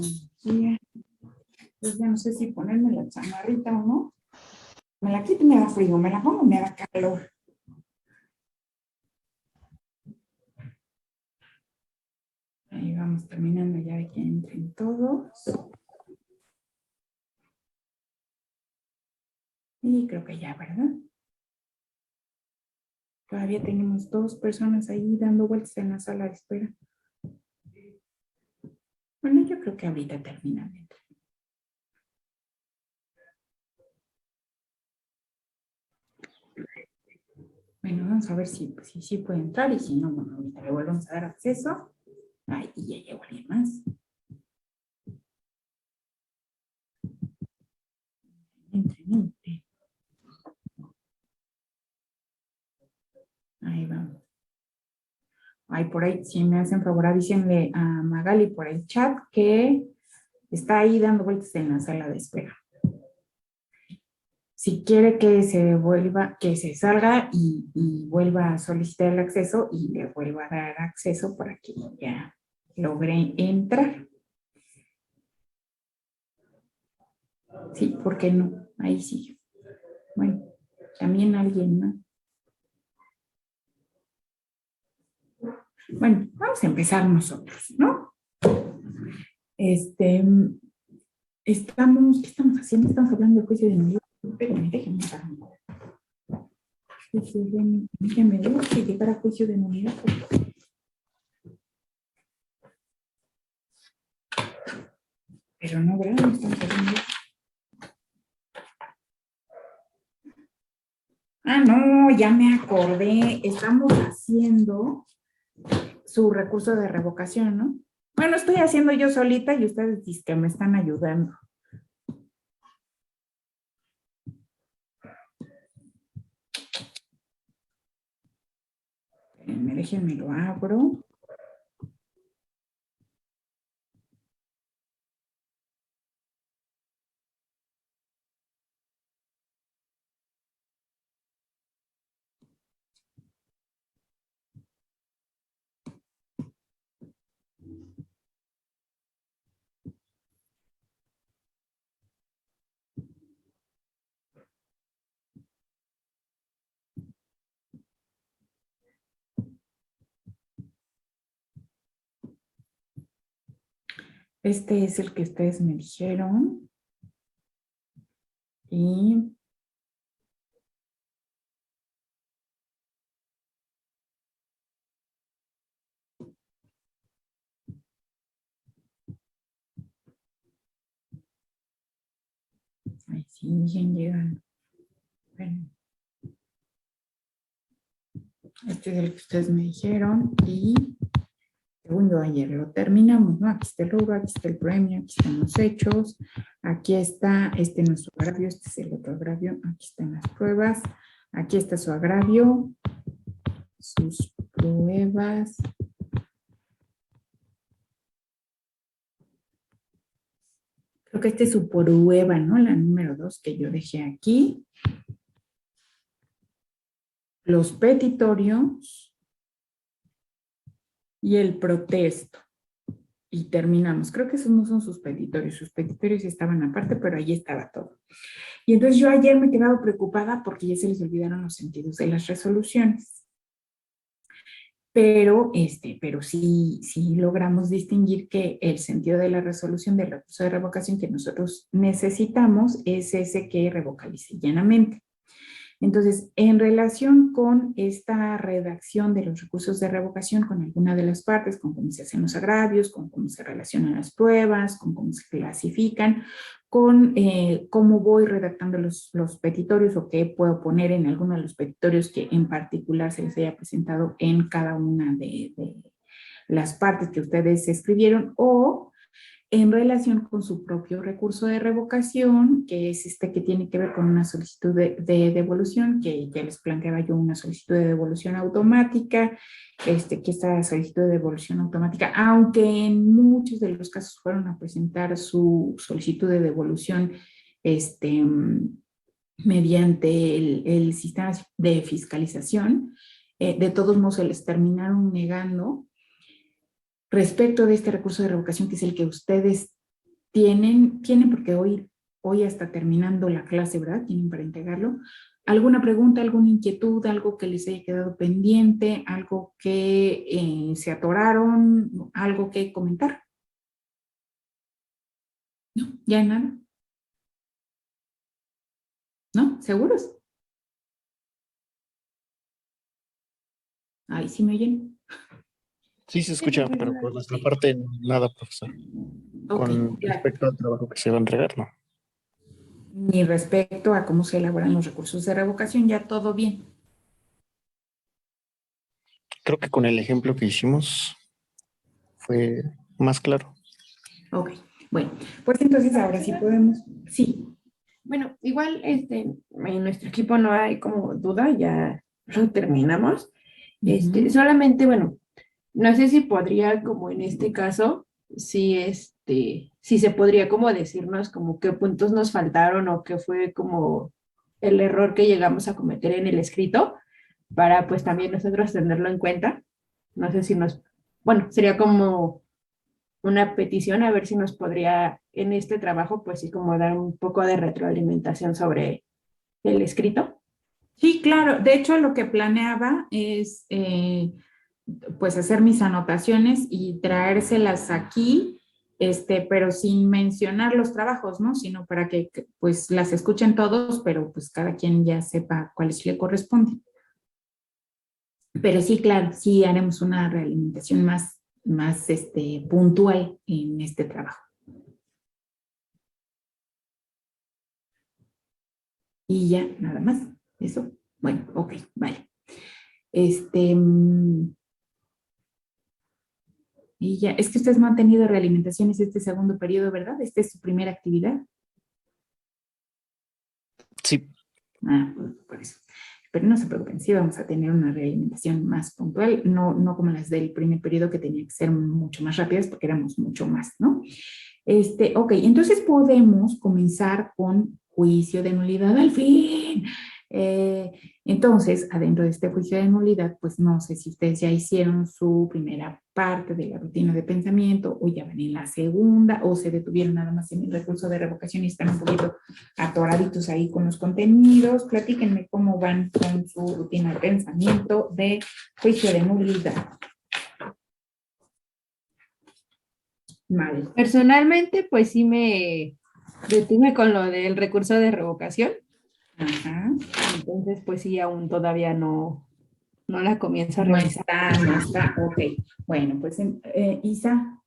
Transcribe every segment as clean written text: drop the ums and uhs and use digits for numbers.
Sí, pues ya no sé si ponerme la chamarrita o no. Me la quito y me da frío, me la pongo y me da calor. Ahí vamos terminando ya de que entren todos. Y creo que ya, ¿verdad? Todavía tenemos 2 personas ahí dando vueltas en la sala de espera. Bueno, yo creo que ahorita terminan de entrar. Bueno, vamos a ver si puede entrar y si no, bueno, ahorita le volvemos a dar acceso. Ay, y ya llegó alguien más. Entren. Ahí vamos. Ay, por ahí, si me hacen favor, avísenle a Magali por el chat que está ahí dando vueltas en la sala de espera. Si quiere que se salga y vuelva a solicitar el acceso y le vuelva a dar acceso para que ya logre entrar. Sí, ¿por qué no? Ahí sí. Bueno, también alguien más. Bueno, vamos a empezar nosotros, ¿no? ¿Qué estamos haciendo? Estamos hablando de juicio de nulidad. Espérenme, déjenme ver. Déjenme ver si llegar a juicio de nulidad. Pero no, ¿verdad? No estamos haciendo. Ah, no, ya me acordé. Estamos haciendo su recurso de revocación, ¿no? Bueno, estoy haciendo yo solita y ustedes dicen que me están ayudando. Déjenme lo abro. Este es el que ustedes me dijeron. Y ahí siguen llegando. Bueno, este es el que ustedes me dijeron. Y según yo ayer lo terminamos, ¿no? Aquí está el rubro, aquí está el premio, aquí están los hechos. Aquí está nuestro agravio, este es el otro agravio. Aquí están las pruebas. Aquí está su agravio, sus pruebas. Creo que este es su prueba, ¿no? La número 2 que yo dejé aquí. Los petitorios y el protesto. Y terminamos. Creo que esos no son sus petitorios. Sus petitorios estaban aparte, pero ahí estaba todo. Y entonces yo ayer me he quedado preocupada porque ya se les olvidaron los sentidos de las resoluciones. Pero sí logramos distinguir que el sentido de la resolución del recurso de revocación que nosotros necesitamos es ese que revoca lisa y llanamente. Entonces, en relación con esta redacción de los recursos de revocación con alguna de las partes, con cómo se hacen los agravios, con cómo se relacionan las pruebas, con cómo se clasifican, con cómo voy redactando los petitorios o qué puedo poner en alguno de los petitorios que en particular se les haya presentado en cada una de las partes que ustedes escribieron, o en relación con su propio recurso de revocación, que es que tiene que ver con una solicitud de devolución, que ya les planteaba yo una solicitud de devolución automática, que esta solicitud de devolución automática, aunque en muchos de los casos fueron a presentar su solicitud de devolución mediante el sistema de fiscalización, de todos modos se les terminaron negando respecto de este recurso de revocación, que es el que ustedes tienen porque hoy está terminando la clase, ¿verdad? Tienen para entregarlo. ¿Alguna pregunta, alguna inquietud, algo que les haya quedado pendiente, algo que se atoraron, algo que comentar? No, ya nada. ¿No? ¿Seguros? Ahí sí me oyen. Sí se Sí, escucha, pero profesora. por nuestra parte nada, profesor. Ok, Con ya. respecto al trabajo que se va a entregar, ¿no? Ni respecto a cómo se elaboran los recursos de revocación, ya todo bien. Creo que con el ejemplo que hicimos fue más claro. Ok, bueno, pues entonces ahora sí Profesora, podemos. Sí. bueno, igual en nuestro equipo no hay como duda, ya lo terminamos. Ujú. Solamente, bueno, no sé si podría, como en este caso, si se podría como decirnos como qué puntos nos faltaron o qué fue como el error que llegamos a cometer en el escrito, para pues también nosotros tenerlo en cuenta. No sé si bueno, sería como una petición a ver si nos podría en este trabajo pues sí como dar un poco de retroalimentación sobre el escrito. Sí, claro. De hecho, lo que planeaba es pues hacer mis anotaciones y traérselas aquí, pero sin mencionar los trabajos, ¿no? Sino para que pues las escuchen todos, pero pues cada quien ya sepa cuáles le corresponden. Pero sí, claro, sí haremos una realimentación más puntual en este trabajo. Y ya, nada más. Eso. Bueno, ok, vale. Este, mm, y ya, es que ustedes no han tenido realimentaciones este segundo periodo, ¿verdad? Esta es su primera actividad. Sí, Ah, por eso. Pero no se preocupen, sí vamos a tener una realimentación más puntual, no como las del primer periodo que tenía que ser mucho más rápidas porque éramos mucho más, ¿no? Ok, entonces podemos comenzar con juicio de nulidad al fin. Eh, entonces, adentro de este juicio de nulidad, pues no sé si ustedes ya hicieron su primera parte de la rutina de pensamiento o ya van en la segunda o se detuvieron nada más en el recurso de revocación y están un poquito atoraditos ahí con los contenidos. Platíquenme cómo van con su rutina de pensamiento de juicio de nulidad. Mal. Personalmente, pues sí me detuve con lo del recurso de revocación. Ajá. Entonces, pues sí, aún todavía no la comienzo a No realizar. está, no está, ok. Bueno, pues Isa,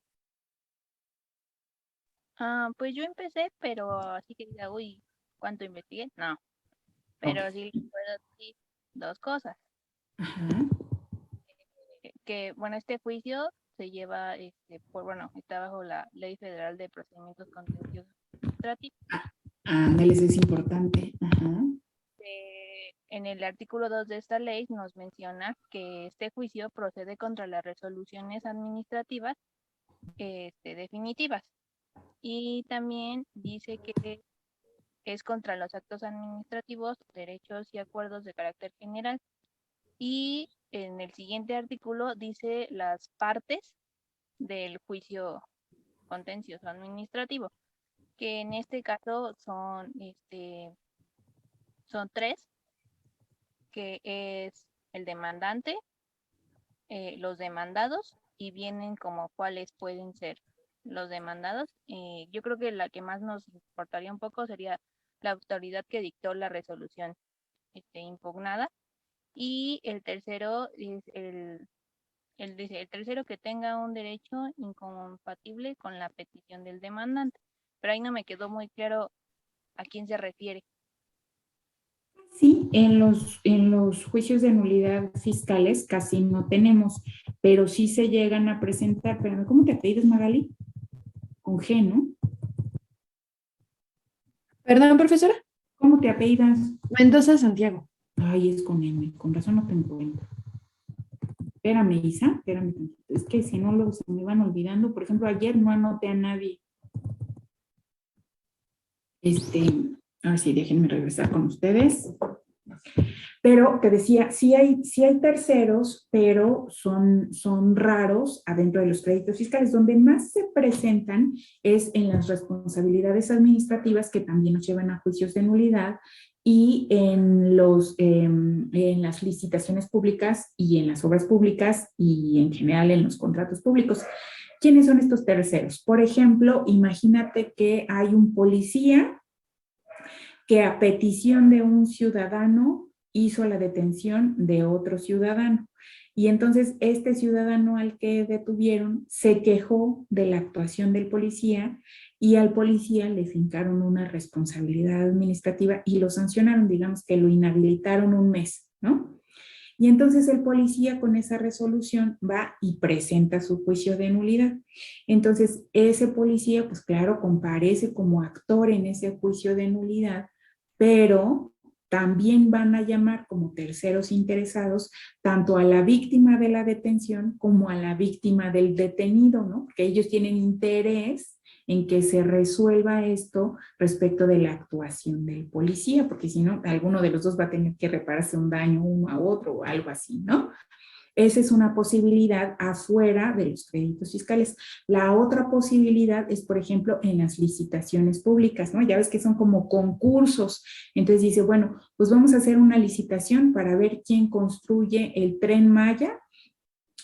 Pues yo empecé, pero así que diga, uy, ¿cuánto investigué? No, ok. pero sí recuerdo sí, dos cosas. Ajá. Bueno, este juicio se lleva, bueno, está bajo la Ley Federal de Procedimientos Contenciosos Administrativos. Ándale, eso es importante. Ajá. En el artículo 2 de esta ley nos menciona que este juicio procede contra las resoluciones administrativas definitivas. Y también dice que es contra los actos administrativos, derechos y acuerdos de carácter general. Y en el siguiente artículo dice las partes del juicio contencioso administrativo, que en este caso son tres, que es el demandante, los demandados, y vienen como cuáles pueden ser los demandados. Yo creo que la que más nos importaría un poco sería la autoridad que dictó la resolución impugnada. Y el tercero es dice, el tercero que tenga un derecho incompatible con la petición del demandante. Pero ahí no me quedó muy claro a quién se refiere. Sí, en los juicios de nulidad fiscales casi no tenemos, pero sí se llegan a presentar. Pero ¿cómo te apellidas, Magali? Con G, ¿no? Perdón, profesora. ¿Cómo te apellidas? Mendoza, Santiago. Ay, es con M, con razón no te encuentro. Espérame, Isa, espérame. Es que si no, luego se me van olvidando. Por ejemplo, ayer no anoté a nadie. A ver si déjenme regresar con ustedes. Pero te decía, sí hay terceros, pero son raros adentro de los créditos fiscales. Donde más se presentan es en las responsabilidades administrativas, que también nos llevan a juicios de nulidad, y en las licitaciones públicas y en las obras públicas y en general en los contratos públicos. ¿Quiénes son estos terceros? Por ejemplo, imagínate que hay un policía que a petición de un ciudadano hizo la detención de otro ciudadano. Y entonces este ciudadano al que detuvieron se quejó de la actuación del policía y al policía le fincaron una responsabilidad administrativa y lo sancionaron, digamos que lo inhabilitaron un mes, ¿no? Y entonces el policía con esa resolución va y presenta su juicio de nulidad. Entonces ese policía, pues claro, comparece como actor en ese juicio de nulidad, pero también van a llamar como terceros interesados tanto a la víctima de la detención como a la víctima del detenido, ¿no? Porque ellos tienen interés en que se resuelva esto respecto de la actuación del policía, porque si no, alguno de los dos va a tener que repararse un daño uno a otro o algo así, ¿no? Esa es una posibilidad afuera de los créditos fiscales. La otra posibilidad es, por ejemplo, en las licitaciones públicas, ¿no? Ya ves que son como concursos. Entonces dice, bueno, pues vamos a hacer una licitación para ver quién construye el Tren Maya.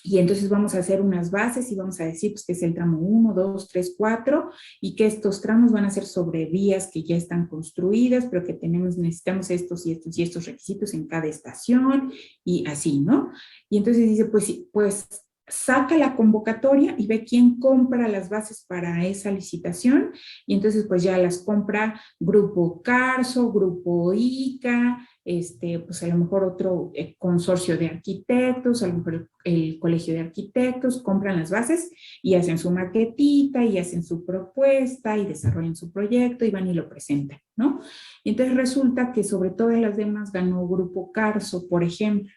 Y entonces vamos a hacer unas bases y vamos a decir pues, que es el tramo 1, 2, 3, 4 y que estos tramos van a ser sobre vías que ya están construidas, pero que necesitamos estos y estos y estos requisitos en cada estación y así, ¿no? Y entonces dice, pues saca la convocatoria y ve quién compra las bases para esa licitación y entonces pues ya las compra Grupo Carso, Grupo ICA, pues a lo mejor otro consorcio de arquitectos, a lo mejor el colegio de arquitectos, compran las bases y hacen su maquetita y hacen su propuesta y desarrollan su proyecto y van y lo presentan, ¿no? Y entonces resulta que sobre todas las demás ganó Grupo Carso, por ejemplo,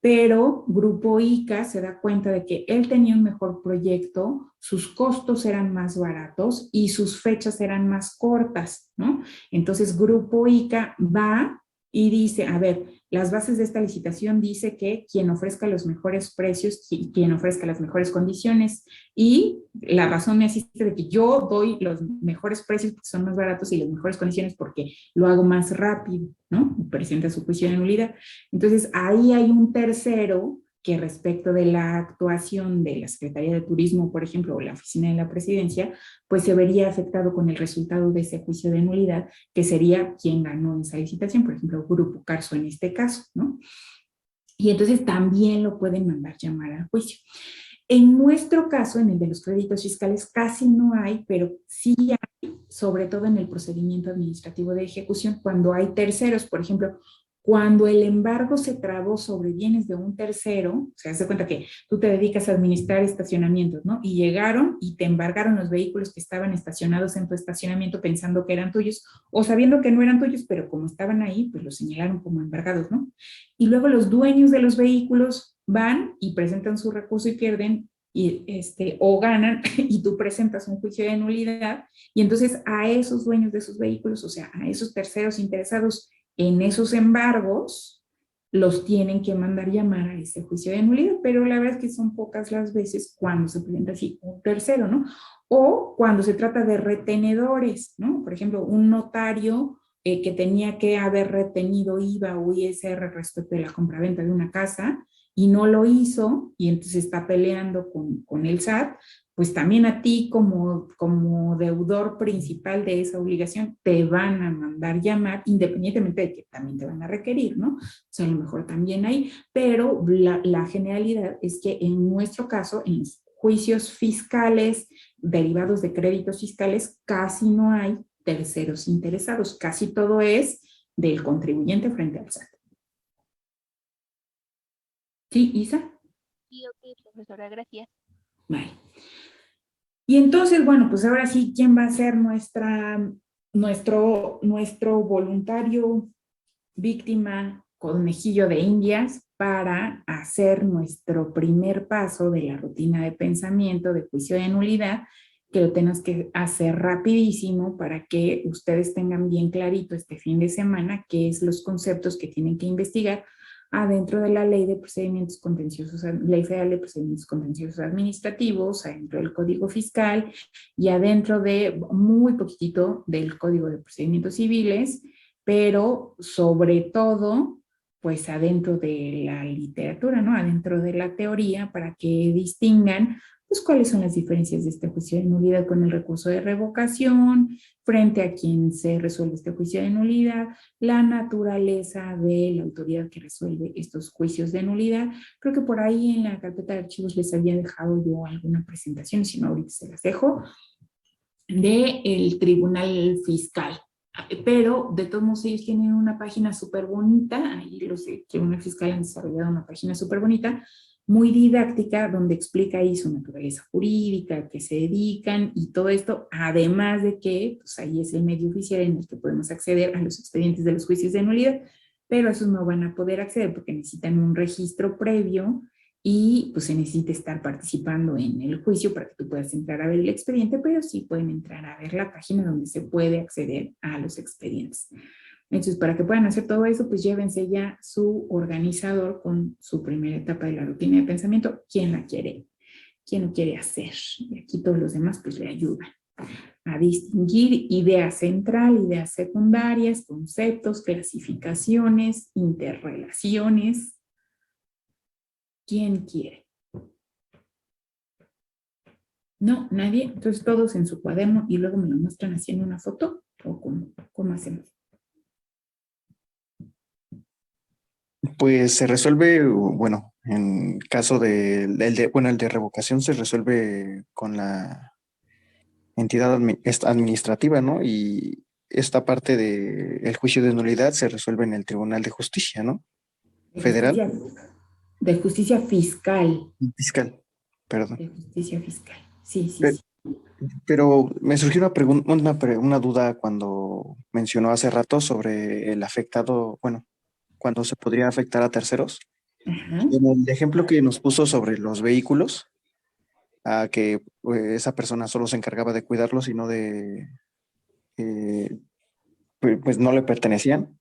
pero Grupo ICA se da cuenta de que él tenía un mejor proyecto, sus costos eran más baratos y sus fechas eran más cortas, ¿no? Entonces Grupo ICA va y dice, a ver, las bases de esta licitación dice que quien ofrezca los mejores precios, quien ofrezca las mejores condiciones y la razón me asiste de que yo doy los mejores precios porque son más baratos y las mejores condiciones porque lo hago más rápido, ¿no? Presenta su juicio de nulidad. Entonces ahí hay un tercero que respecto de la actuación de la Secretaría de Turismo, por ejemplo, o la Oficina de la Presidencia, pues se vería afectado con el resultado de ese juicio de nulidad, que sería quien ganó esa licitación, por ejemplo, Grupo Carso en este caso, ¿no? Y entonces también lo pueden mandar llamar al juicio. En nuestro caso, en el de los créditos fiscales, casi no hay, pero sí hay, sobre todo en el procedimiento administrativo de ejecución, cuando hay terceros, por ejemplo, cuando el embargo se trabó sobre bienes de un tercero, o sea, se cuenta que tú te dedicas a administrar estacionamientos, ¿no? Y llegaron y te embargaron los vehículos que estaban estacionados en tu estacionamiento pensando que eran tuyos o sabiendo que no eran tuyos, pero como estaban ahí, pues los señalaron como embargados, ¿no? Y luego los dueños de los vehículos van y presentan su recurso y pierden y o ganan y tú presentas un juicio de nulidad y entonces a esos dueños de esos vehículos, o sea, a esos terceros interesados en esos embargos, los tienen que mandar llamar a ese juicio de nulidad, pero la verdad es que son pocas las veces cuando se presenta así un tercero, ¿no? O cuando se trata de retenedores, ¿no? Por ejemplo, un notario que tenía que haber retenido IVA o ISR respecto de la compraventa de una casa y no lo hizo y entonces está peleando con el SAT, pues también a ti como deudor principal de esa obligación te van a mandar llamar, independientemente de que también te van a requerir, ¿no? O sea, a lo mejor también hay, pero la generalidad es que en nuestro caso, en juicios fiscales derivados de créditos fiscales, casi no hay terceros interesados, casi todo es del contribuyente frente al SAT. ¿Sí, Isa? Sí, ok, profesora, gracias. Vale. Y entonces, bueno, pues ahora sí, ¿quién va a ser nuestro voluntario víctima conejillo de Indias para hacer nuestro primer paso de la rutina de pensamiento de juicio de nulidad, que lo tenemos que hacer rapidísimo para que ustedes tengan bien clarito este fin de semana qué es los conceptos que tienen que investigar adentro de la Ley de Procedimientos Contenciosos, Ley Federal de Procedimientos Contenciosos Administrativos, adentro del Código Fiscal y adentro de muy poquitito del Código de Procedimientos Civiles, pero sobre todo, pues adentro de la literatura, ¿no? Adentro de la teoría, para que distingan pues cuáles son las diferencias de este juicio de nulidad con el recurso de revocación, frente a quien se resuelve este juicio de nulidad, la naturaleza de la autoridad que resuelve estos juicios de nulidad. Creo que por ahí en la carpeta de archivos les había dejado yo alguna presentación, si no ahorita se las dejo, del Tribunal Fiscal. Pero de todos modos ellos tienen una página súper bonita, ahí los del Tribunal Fiscal han desarrollado una página súper bonita, muy didáctica, donde explica ahí su naturaleza jurídica, a qué se dedican y todo esto, además de que pues ahí es el medio oficial en el que podemos acceder a los expedientes de los juicios de nulidad, pero esos no van a poder acceder porque necesitan un registro previo y pues se necesita estar participando en el juicio para que tú puedas entrar a ver el expediente, pero sí pueden entrar a ver la página donde se puede acceder a los expedientes. Entonces, para que puedan hacer todo eso, pues llévense ya su organizador con su primera etapa de la rutina de pensamiento. ¿Quién la quiere? ¿Quién lo quiere hacer? Y aquí todos los demás pues le ayudan a distinguir idea central, ideas secundarias, conceptos, clasificaciones, interrelaciones. ¿Quién quiere? No, nadie. Entonces todos en su cuaderno y luego me lo muestran haciendo una foto. ¿O cómo hacemos? Pues se resuelve, bueno, en caso el de revocación se resuelve con la entidad administrativa, ¿no? Y esta parte del juicio de nulidad se resuelve en el Tribunal de Justicia, ¿no? Federal. De justicia fiscal. Fiscal, perdón. De justicia fiscal. Sí. Pero me surgió una duda cuando mencionó hace rato sobre el afectado, bueno, cuando se podría afectar a terceros. Ajá. En el ejemplo que nos puso sobre los vehículos, a que esa persona solo se encargaba de cuidarlos y no pues no le pertenecían.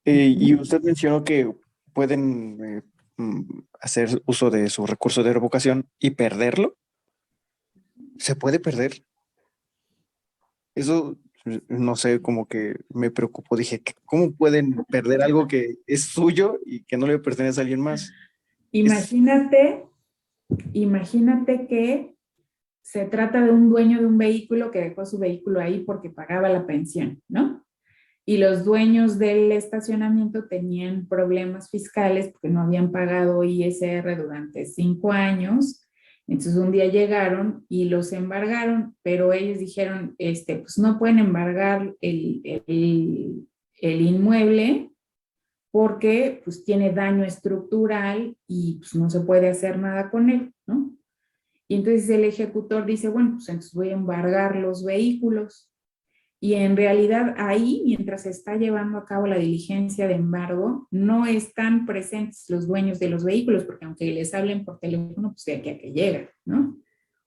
Y usted mencionó que pueden hacer uso de su recurso de revocación y perderlo. ¿Se puede perder? Eso, no sé, como que me preocupó. Dije, ¿cómo pueden perder algo que es suyo y que no le pertenece a alguien más? Imagínate que se trata de un dueño de un vehículo que dejó su vehículo ahí porque pagaba la pensión, ¿no? Y los dueños del estacionamiento tenían problemas fiscales porque no habían pagado ISR durante 5 años. Entonces un día llegaron y los embargaron, pero ellos dijeron, pues no pueden embargar el inmueble porque pues tiene daño estructural y pues no se puede hacer nada con él, ¿no? Y entonces el ejecutor dice, bueno, pues entonces voy a embargar los vehículos. Y en realidad ahí, mientras se está llevando a cabo la diligencia de embargo, no están presentes los dueños de los vehículos, porque aunque les hablen por teléfono, pues de aquí a que llegan, ¿no?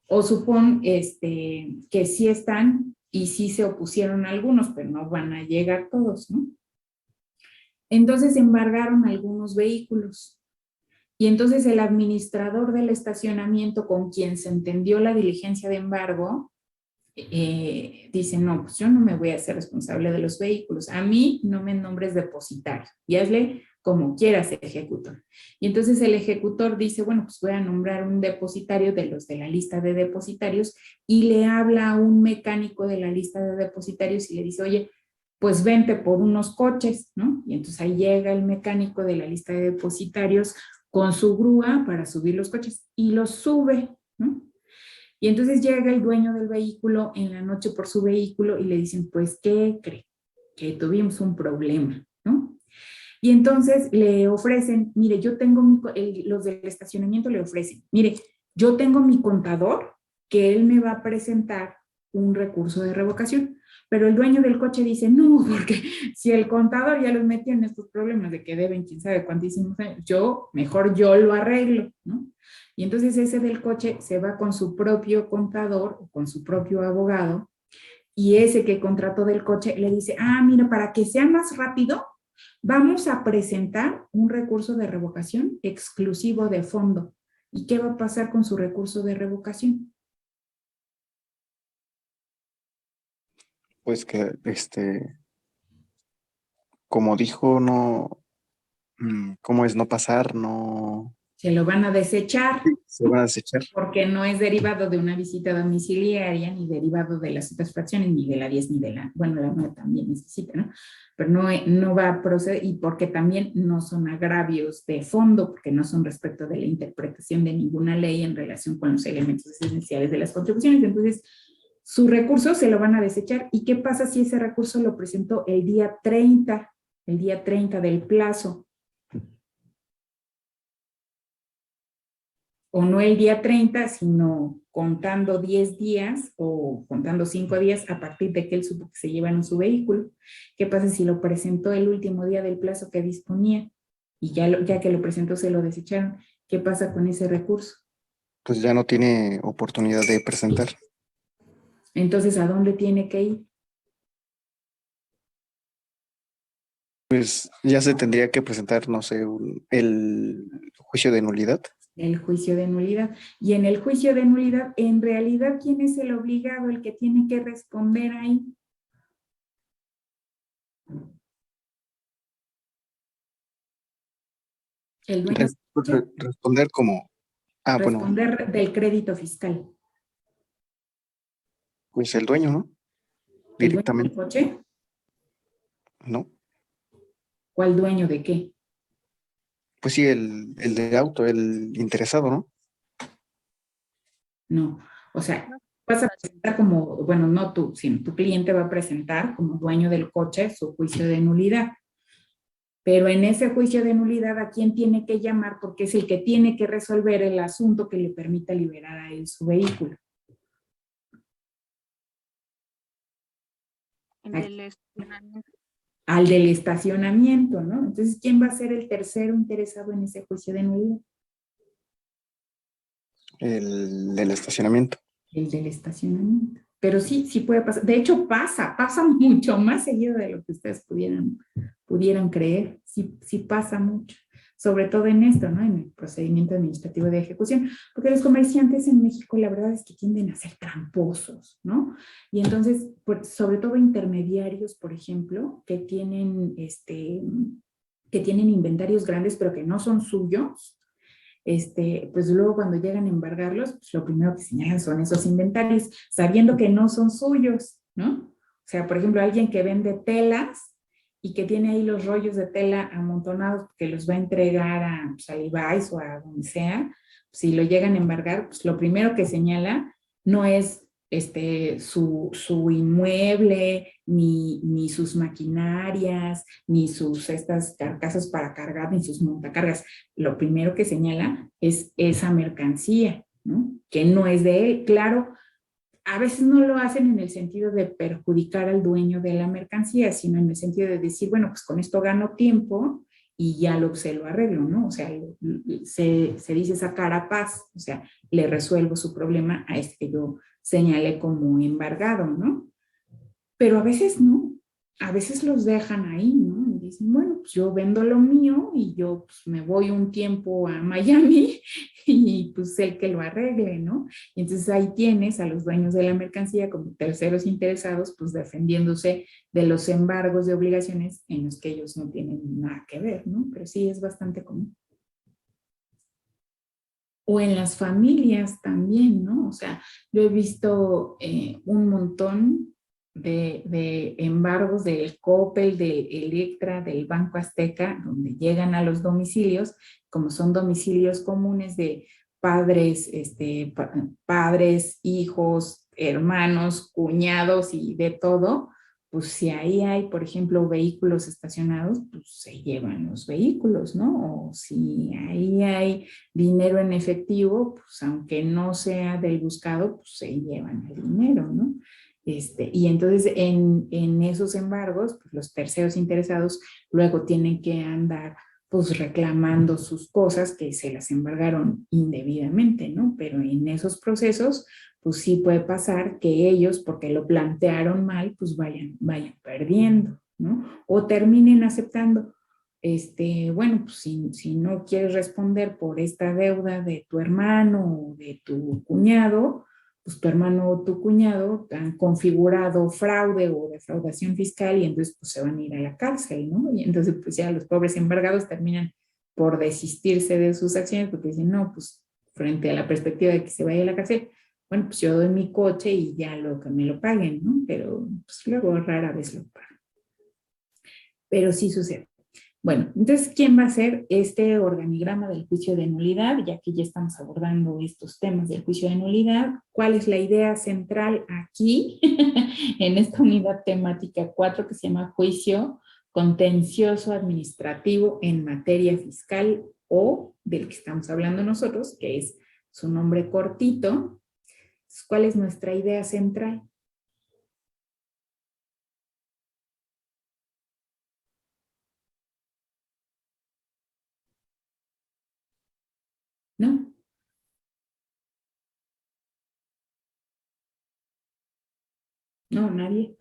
O supón que sí están y sí se opusieron algunos, pero no van a llegar todos, ¿no? Entonces embargaron algunos vehículos. Y entonces el administrador del estacionamiento con quien se entendió la diligencia de embargo, dice, no, pues yo no me voy a hacer responsable de los vehículos. A mí no me nombres depositario y hazle como quieras, ejecutor. Y entonces el ejecutor dice, bueno, pues voy a nombrar un depositario de los de la lista de depositarios y le habla a un mecánico de la lista de depositarios y le dice, oye, pues vente por unos coches, ¿no? Y entonces ahí llega el mecánico de la lista de depositarios con su grúa para subir los coches y los sube, ¿no? Y entonces llega el dueño del vehículo en la noche por su vehículo y le dicen, pues, ¿qué cree? Que tuvimos un problema, ¿no? Y entonces le ofrecen, mire, yo tengo los del estacionamiento le ofrecen, mire, yo tengo mi contador que él me va a presentar un recurso de revocación. Pero el dueño del coche dice, no, porque si el contador ya los metió en estos problemas de que deben quién sabe cuantísimos años, mejor yo lo arreglo, ¿no? Y entonces ese del coche se va con su propio contador o con su propio abogado y ese que contrató del coche le dice, mira, para que sea más rápido, Vamos a presentar un recurso de revocación exclusivo de fondo. ¿Y qué va a pasar con su recurso de revocación? Pues que, como dijo, no, ¿cómo es no pasar? No Se lo van a desechar, se van a desechar. porque no es derivado de una visita domiciliaria, ni derivado de las otras fracciones, ni de la 10, ni de la, bueno, la 9 también necesita, ¿no? Pero no, no va a proceder, y porque también no son agravios de fondo, porque no son respecto de la interpretación de ninguna ley en relación con los elementos esenciales de las contribuciones. Entonces, su recurso se lo van a desechar. ¿Y qué pasa si ese recurso lo presentó el día 30 del plazo? O no el día 30, sino contando 10 días o contando 5 días a partir de que él supo que se lleva en su vehículo. ¿Qué pasa si lo presentó el último día del plazo que disponía y ya que lo presentó se lo desecharon? ¿Qué pasa con ese recurso? Pues ya no tiene oportunidad de presentar. Entonces, ¿a dónde tiene que ir? Pues ya se tendría que presentar, no sé, el juicio de nulidad. El juicio de nulidad. Y en el juicio de nulidad, en realidad, ¿quién es el obligado, el que tiene que responder ahí? El dueño. Responder como, bueno, Responder del crédito fiscal. pues el dueño, ¿no? ¿El dueño del Directamente, coche? ¿no? ¿Cuál dueño de qué? Pues sí, el de auto, el interesado, ¿no? No. O sea, No, vas a presentar como, bueno, no tú, sino tu cliente va a presentar como dueño del coche su juicio de nulidad. Pero en ese juicio de nulidad, ¿a quién tiene que llamar? Porque es el que tiene que resolver el asunto que le permita liberar a él su vehículo. el del estacionamiento. Al del estacionamiento, ¿no? Entonces, ¿quién va a ser el tercero interesado en ese juicio de nulidad? El del estacionamiento. El del estacionamiento. Pero sí, sí puede pasar. De hecho, pasa mucho más seguido de lo que ustedes pudieran creer. Sí, sí pasa mucho. Sobre todo en esto, ¿no? En el procedimiento administrativo de ejecución. Porque los comerciantes en México, la verdad es que tienden a ser tramposos, ¿no? Y entonces, sobre todo intermediarios, por ejemplo, que tienen inventarios grandes, pero que no son suyos, pues luego cuando llegan a embargarlos, pues lo primero que señalan son esos inventarios, sabiendo que no son suyos, ¿no? O sea, por ejemplo, alguien que vende telas y que tiene ahí los rollos de tela amontonados que los va a entregar a, pues, a Levi's o a donde sea, si lo llegan a embargar, pues lo primero que señala no es su inmueble, ni sus maquinarias, ni estas carcasas para cargar, ni sus montacargas. Lo primero que señala es esa mercancía, ¿no? Que no es de él. Claro, a veces no lo hacen en el sentido de perjudicar al dueño de la mercancía, sino en el sentido de decir, bueno, pues con esto gano tiempo y ya se lo arreglo, ¿no? O sea, se dice sacar a paz, o sea, le resuelvo su problema a este que yo señalé como embargado, ¿no? Pero a veces no, a veces los dejan ahí, ¿no? Y dicen, bueno, pues yo vendo lo mío y yo pues, me voy un tiempo a Miami y pues el que lo arregle, ¿no? Y entonces ahí tienes a los dueños de la mercancía como terceros interesados, pues defendiéndose de los embargos de obligaciones en los que ellos no tienen nada que ver, ¿no? Pero sí es bastante común. O en las familias también, ¿no? O sea, yo he visto un montón de embargos del Coppel, del Electra, del Banco Azteca, donde llegan a los domicilios, como son domicilios comunes de padres, padres, hijos, hermanos, cuñados y de todo, pues si ahí hay, por ejemplo, vehículos estacionados, pues se llevan los vehículos, ¿no? O si ahí hay dinero en efectivo, pues aunque no sea del buscado, pues se llevan el dinero, ¿no? Y entonces en esos embargos, pues los terceros interesados luego tienen que andar pues reclamando sus cosas que se las embargaron indebidamente, ¿no? Pero en esos procesos, pues sí puede pasar que ellos, porque lo plantearon mal, pues vayan perdiendo, ¿no? O terminen aceptando, bueno, pues si no quieres responder por esta deuda de tu hermano o de tu cuñado, pues tu hermano o tu cuñado han configurado fraude o defraudación fiscal y entonces pues se van a ir a la cárcel, ¿no? Y entonces pues ya los pobres embargados terminan por desistirse de sus acciones porque dicen, no, pues frente a la perspectiva de que se vaya a la cárcel, bueno, pues yo doy mi coche y ya lo que me lo paguen, ¿no? Pero pues luego rara vez lo pagan. Pero sí sucede. Bueno, entonces, ¿quién va a ser este organigrama del juicio de nulidad? Ya que ya estamos abordando estos temas del juicio de nulidad, ¿cuál es la idea central aquí en esta unidad temática 4 que se llama juicio contencioso administrativo en materia fiscal o del que estamos hablando nosotros, que es su nombre cortito? ¿Cuál es nuestra idea central? ¿No? No, nadie.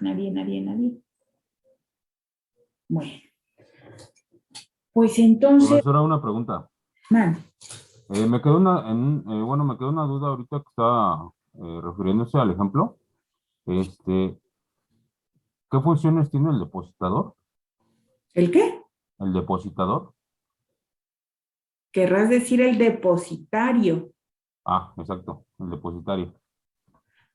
Bueno, pues entonces, Profesora, una pregunta. man, Me quedó me quedó una duda ahorita que está refiriéndose al ejemplo. ¿Qué funciones tiene el depositador? ¿el qué? El depositador. Querrás decir el depositario, Ah, exacto, el depositario.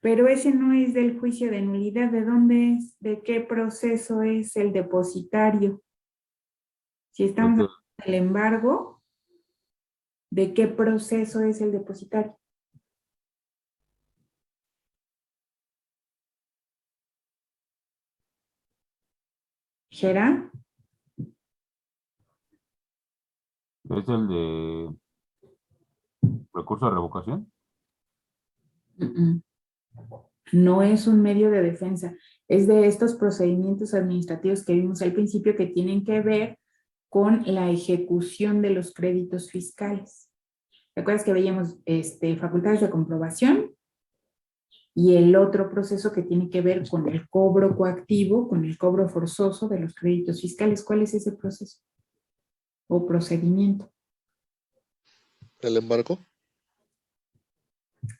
pero ese no es del juicio de nulidad. ¿De dónde es? ¿De qué proceso es el depositario? Si estamos Este, hablando del embargo, ¿de qué proceso es el depositario? ¿Gerard? es el de recurso de revocación. No es un medio de defensa, es de estos procedimientos administrativos que vimos al principio que tienen que ver con la ejecución de los créditos fiscales. ¿Te acuerdas que veíamos facultades de comprobación? Y el otro proceso que tiene que ver con el cobro coactivo, con el cobro forzoso de los créditos fiscales. ¿Cuál es ese proceso o procedimiento? ¿El embargo?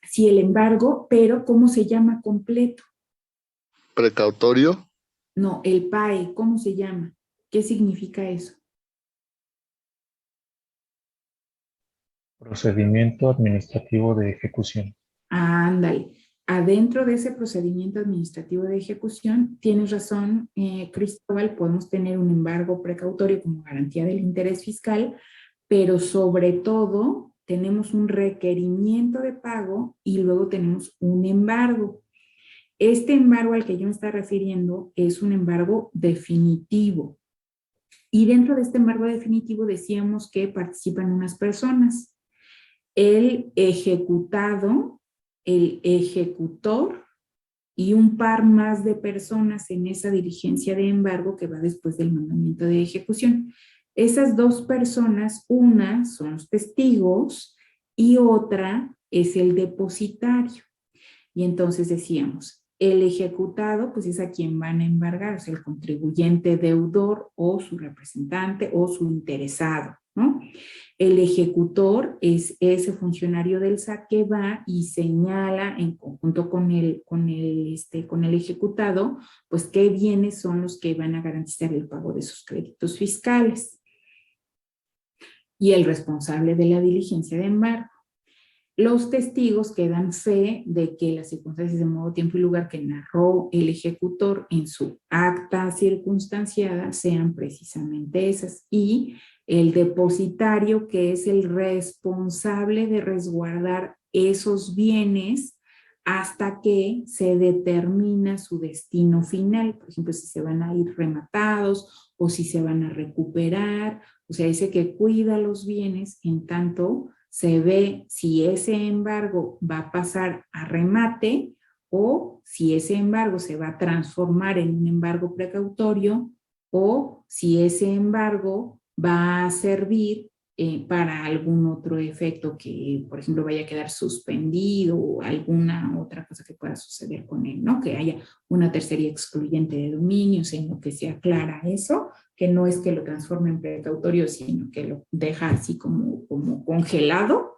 Sí, el embargo, pero ¿cómo se llama completo? ¿Precautorio? No, el PAE, ¿cómo se llama? ¿Qué significa eso? Procedimiento administrativo de ejecución. Ándale. Adentro de ese procedimiento administrativo de ejecución, tienes razón, Cristóbal, podemos tener un embargo precautorio como garantía del interés fiscal, pero sobre todo tenemos un requerimiento de pago y luego tenemos un embargo. Este embargo al que yo me estoy refiriendo es un embargo definitivo. Y dentro de este embargo definitivo decíamos que participan unas personas. El ejecutado, el ejecutor y un par más de personas en esa diligencia de embargo que va después del mandamiento de ejecución. Esas dos personas, una son los testigos y otra es el depositario. Y entonces decíamos, el ejecutado pues es a quien van a embargar, o sea, el contribuyente deudor o su representante o su interesado, ¿no? El ejecutor es ese funcionario del SAT que va y señala en conjunto con el ejecutado, pues qué bienes son los que van a garantizar el pago de sus créditos fiscales. Y el responsable de la diligencia de embargo. Los testigos que dan fe de que las circunstancias de modo, tiempo y lugar que narró el ejecutor en su acta circunstanciada sean precisamente esas. Y el depositario, que es el responsable de resguardar esos bienes hasta que se determina su destino final. Por ejemplo, si se van a ir rematados o si se van a recuperar. O sea, ese que cuida los bienes en tanto se ve si ese embargo va a pasar a remate o si ese embargo se va a transformar en un embargo precautorio o si ese embargo va a servir para algún otro efecto que, por ejemplo, vaya a quedar suspendido o alguna otra cosa que pueda suceder con él, ¿no? Que haya una tercería excluyente de dominios en lo que se aclara eso, que no es que lo transforme en precautorio, sino que lo deja así como congelado,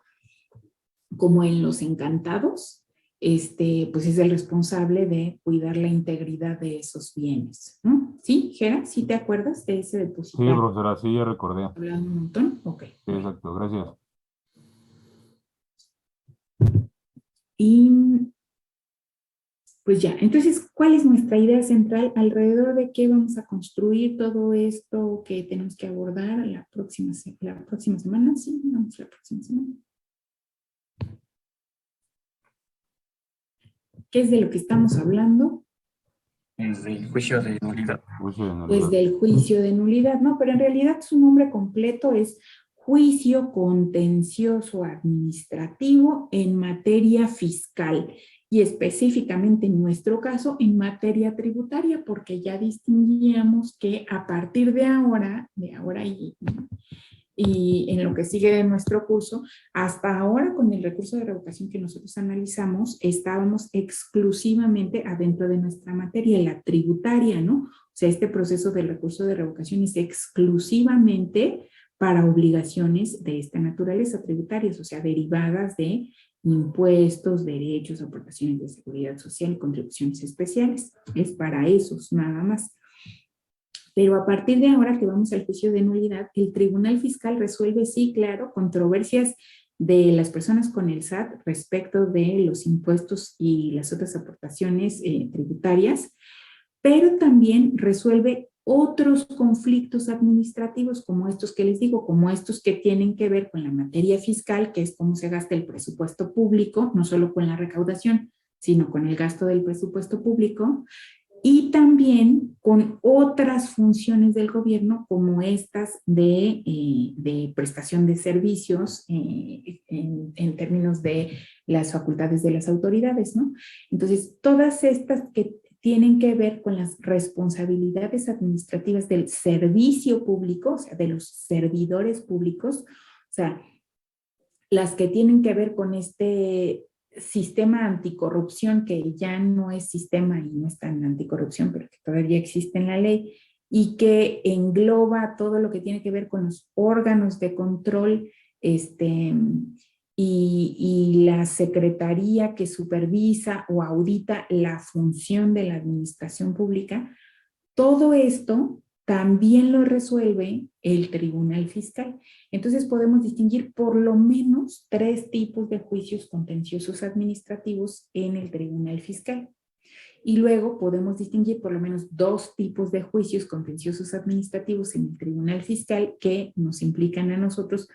como en los encantados, pues es el responsable de cuidar la integridad de esos bienes, ¿no? ¿Sí, Gera? ¿Sí te acuerdas de ese Sí, depositario? profesora, sí, ya recordé. Hablando un montón, ok. Sí, exacto, gracias. Y pues ya, entonces, ¿cuál es nuestra idea central? ¿Alrededor de qué vamos a construir todo esto que tenemos que abordar la próxima semana? Sí, vamos la próxima semana. ¿Qué es de lo que estamos hablando? Es del juicio de nulidad. Juicio de Pues nulidad. del juicio de nulidad, ¿no? Pero en realidad su nombre completo es juicio contencioso administrativo en materia fiscal y específicamente en nuestro caso en materia tributaria, porque ya distinguíamos que a partir de ahora y en lo que sigue de nuestro curso, hasta ahora con el recurso de revocación que nosotros analizamos, estábamos exclusivamente adentro de nuestra materia, la tributaria, ¿no? O sea, este proceso del recurso de revocación es exclusivamente para obligaciones de esta naturaleza tributarias, o sea, derivadas de impuestos, derechos, aportaciones de seguridad social y contribuciones especiales. Es para esos, nada más. Pero a partir de ahora que vamos al juicio de nulidad, el Tribunal Fiscal resuelve, sí, claro, controversias de las personas con el SAT respecto de los impuestos y las otras aportaciones tributarias, pero también resuelve otros conflictos administrativos como estos que les digo, como estos que tienen que ver con la materia fiscal, que es cómo se gasta el presupuesto público, no solo con la recaudación, sino con el gasto del presupuesto público, y también con otras funciones del gobierno como estas de prestación de servicios en términos de las facultades de las autoridades, ¿no? Entonces, todas estas que tienen que ver con las responsabilidades administrativas del servicio público, o sea, de los servidores públicos, o sea, las que tienen que ver con este sistema anticorrupción, que ya no es sistema y no está en anticorrupción, pero que todavía existe en la ley, y que engloba todo lo que tiene que ver con los órganos de control, y la secretaría que supervisa o audita la función de la administración pública. Todo esto también lo resuelve el Tribunal Fiscal. Entonces podemos distinguir por lo menos 3 tipos de juicios contenciosos administrativos en el Tribunal Fiscal. Y luego podemos distinguir por lo menos 2 tipos de juicios contenciosos administrativos en el Tribunal Fiscal que nos implican a nosotros,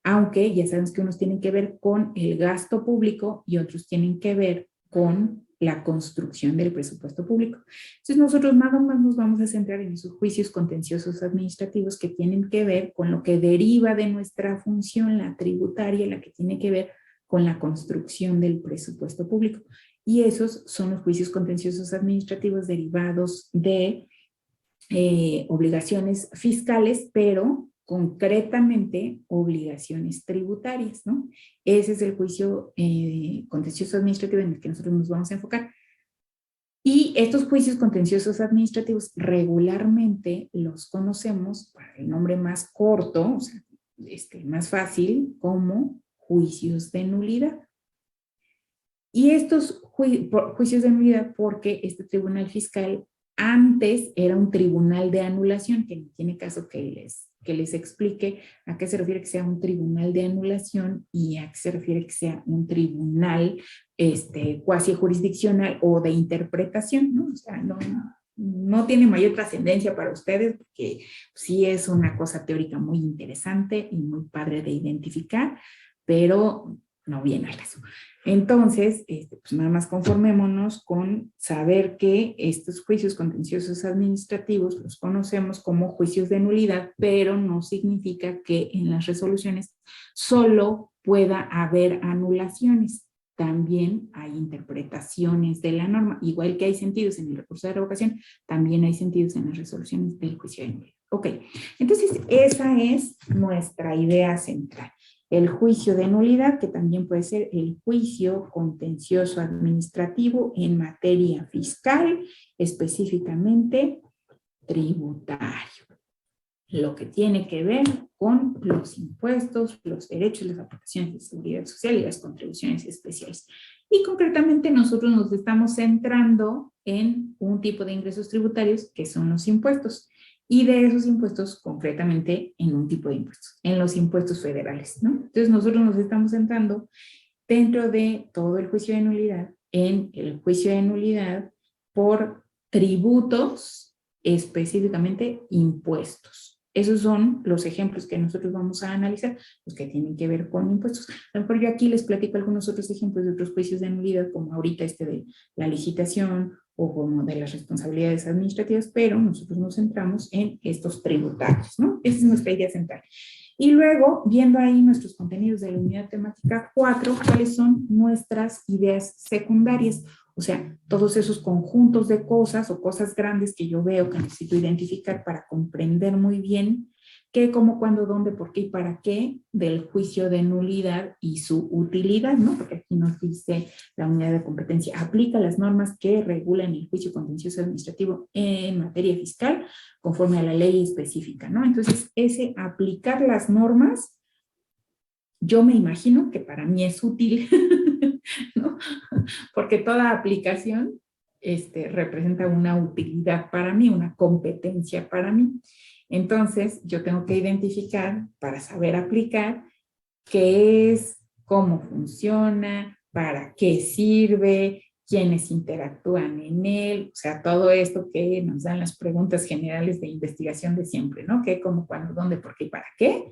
aunque ya sabemos que unos tienen que ver con el gasto público y otros tienen que ver con la construcción del presupuesto público. Entonces nosotros nada más nos vamos a centrar en esos juicios contenciosos administrativos que tienen que ver con lo que deriva de nuestra función, la tributaria, la que tiene que ver con la construcción del presupuesto público. Y esos son los juicios contenciosos administrativos derivados de obligaciones fiscales, pero concretamente obligaciones tributarias, ¿no? Ese es el juicio contencioso administrativo en el que nosotros nos vamos a enfocar. Y estos juicios contenciosos administrativos regularmente los conocemos, para el nombre más corto, o sea, más fácil, como juicios de nulidad. Y estos juicios de nulidad, porque este tribunal fiscal antes era un tribunal de anulación, que no tiene caso que les explique a qué se refiere que sea un tribunal de anulación y a qué se refiere que sea un tribunal cuasi jurisdiccional o de interpretación, ¿no? O sea, no tiene mayor trascendencia para ustedes, porque sí es una cosa teórica muy interesante y muy padre de identificar, pero no viene al caso. Entonces, pues nada más conformémonos con saber que estos juicios contenciosos administrativos los conocemos como juicios de nulidad, pero no significa que en las resoluciones solo pueda haber anulaciones. También hay interpretaciones de la norma. Igual que hay sentidos en el recurso de revocación, también hay sentidos en las resoluciones del juicio de nulidad. Ok, entonces esa es nuestra idea central. El juicio de nulidad, que también puede ser el juicio contencioso administrativo en materia fiscal, específicamente tributario. Lo que tiene que ver con los impuestos, los derechos, las aportaciones de seguridad social y las contribuciones especiales. Y concretamente nosotros nos estamos centrando en un tipo de ingresos tributarios que son los impuestos. Y de esos impuestos, concretamente, en un tipo de impuestos, en los impuestos federales, ¿no? Entonces nosotros nos estamos centrando dentro de todo el juicio de nulidad, en el juicio de nulidad por tributos, específicamente impuestos. Esos son los ejemplos que nosotros vamos a analizar, los que tienen que ver con impuestos. A lo mejor yo aquí les platico algunos otros ejemplos de otros juicios de nulidad, como ahorita este de la licitación o como de las responsabilidades administrativas, pero nosotros nos centramos en estos tributarios, ¿no? Esa es nuestra idea central. Y luego, viendo ahí nuestros contenidos de la unidad temática 4, ¿cuáles son nuestras ideas secundarias? O sea, todos esos conjuntos de cosas o cosas grandes que yo veo que necesito identificar para comprender muy bien qué, cómo, cuándo, dónde, por qué y para qué del juicio de nulidad y su utilidad, ¿no? Porque aquí nos dice la unidad de competencia, aplica las normas que regulan el juicio contencioso administrativo en materia fiscal conforme a la ley específica, ¿no? Entonces, ese aplicar las normas, yo me imagino que para mí es útil, ¿no? Porque toda aplicación representa una utilidad para mí, una competencia para mí. Entonces, yo tengo que identificar para saber aplicar qué es, cómo funciona, para qué sirve, quiénes interactúan en él, o sea, todo esto que nos dan las preguntas generales de investigación de siempre, ¿no? ¿Qué, cómo, cuándo, dónde, por qué y para qué?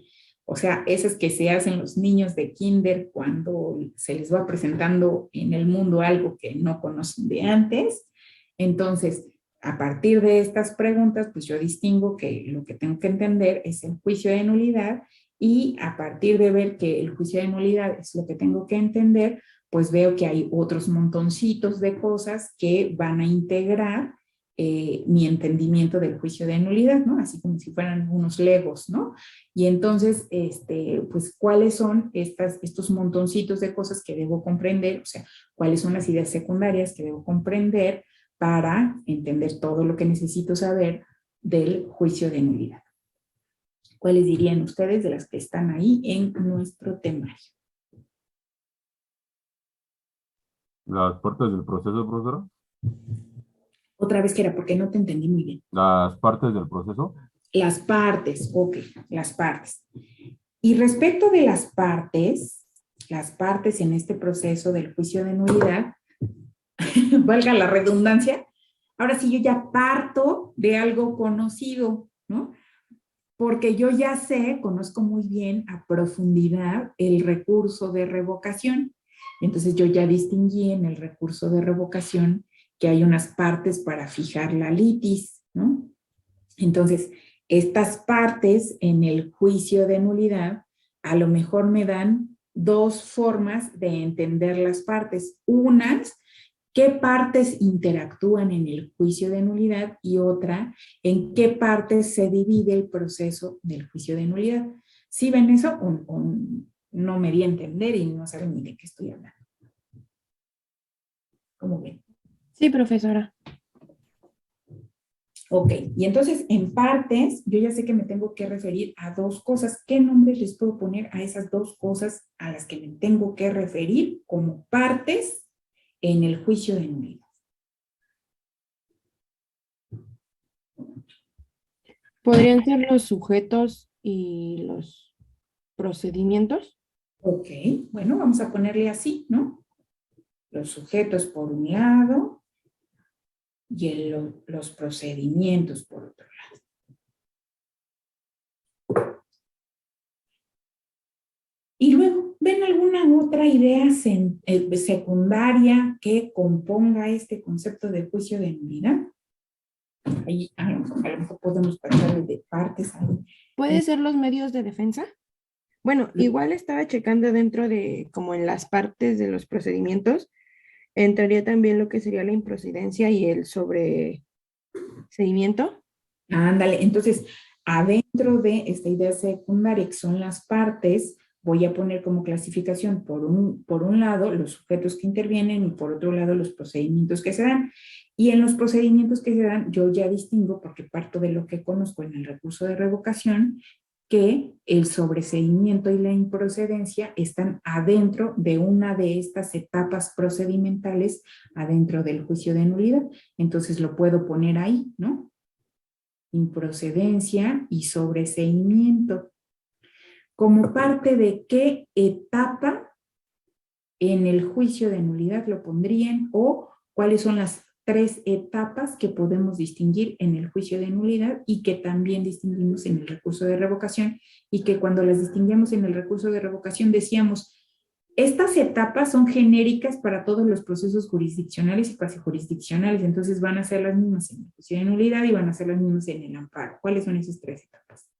O sea, esas que se hacen los niños de kinder cuando se les va presentando en el mundo algo que no conocen de antes. Entonces, a partir de estas preguntas, pues yo distingo que lo que tengo que entender es el juicio de nulidad y a partir de ver que el juicio de nulidad es lo que tengo que entender, pues veo que hay otros montoncitos de cosas que van a integrar mi entendimiento del juicio de nulidad, ¿no? Así como si fueran unos legos, ¿no? Y entonces, pues, ¿cuáles son estos montoncitos de cosas que debo comprender? O sea, ¿cuáles son las ideas secundarias que debo comprender para entender todo lo que necesito saber del juicio de nulidad? ¿Cuáles dirían ustedes de las que están ahí en nuestro temario? Las partes del proceso, profesora. Otra vez que era porque no te entendí muy bien. Las partes del proceso. Las partes, ok, las partes. Y respecto de las partes en este proceso del juicio de nulidad, valga la redundancia, ahora sí yo ya parto de algo conocido, ¿no? Porque yo ya sé, conozco muy bien a profundidad el recurso de revocación. Entonces yo ya distinguí en el recurso de revocación que hay unas partes para fijar la litis, ¿no? Entonces, estas partes en el juicio de nulidad a lo mejor me dan dos formas de entender las partes. Unas, qué partes interactúan en el juicio de nulidad y otra, en qué partes se divide el proceso del juicio de nulidad. ¿Sí ven eso o no me di a entender y no saben ni de qué estoy hablando? ¿Cómo ven? Sí, profesora. Ok, y entonces en partes yo ya sé que me tengo que referir a dos cosas. ¿Qué nombres les puedo poner a esas dos cosas a las que me tengo que referir como partes en el juicio de nulidad? ¿Podrían ser los sujetos y los procedimientos? Ok, bueno, vamos a ponerle así, ¿no? Los sujetos por un lado y los procedimientos por otro lado. Y luego, ¿ven alguna otra idea secundaria que componga este concepto de juicio de nulidad? Ahí a lo mejor podemos pasarle de partes ahí. ¿Puede ser los medios de defensa? Bueno, igual estaba checando dentro de, como en las partes de los procedimientos, entraría también lo que sería la improcedencia y el sobreseimiento. Ándale, entonces adentro de esta idea secundaria, que son las partes, voy a poner como clasificación por un lado los sujetos que intervienen y por otro lado los procedimientos que se dan. Y en los procedimientos que se dan, yo ya distingo, porque parto de lo que conozco en el recurso de revocación, que el sobreseimiento y la improcedencia están adentro de una de estas etapas procedimentales, adentro del juicio de nulidad. Entonces lo puedo poner ahí, ¿no? Improcedencia y sobreseimiento. ¿Como parte de qué etapa en el juicio de nulidad lo pondrían? ¿O cuáles son las 3 etapas que podemos distinguir en el juicio de nulidad y que también distinguimos en el recurso de revocación? Y que cuando las distinguimos en el recurso de revocación decíamos, estas etapas son genéricas para todos los procesos jurisdiccionales y cuasi jurisdiccionales, entonces van a ser las mismas en el juicio de nulidad y van a ser las mismas en el amparo. ¿Cuáles son esas 3 etapas?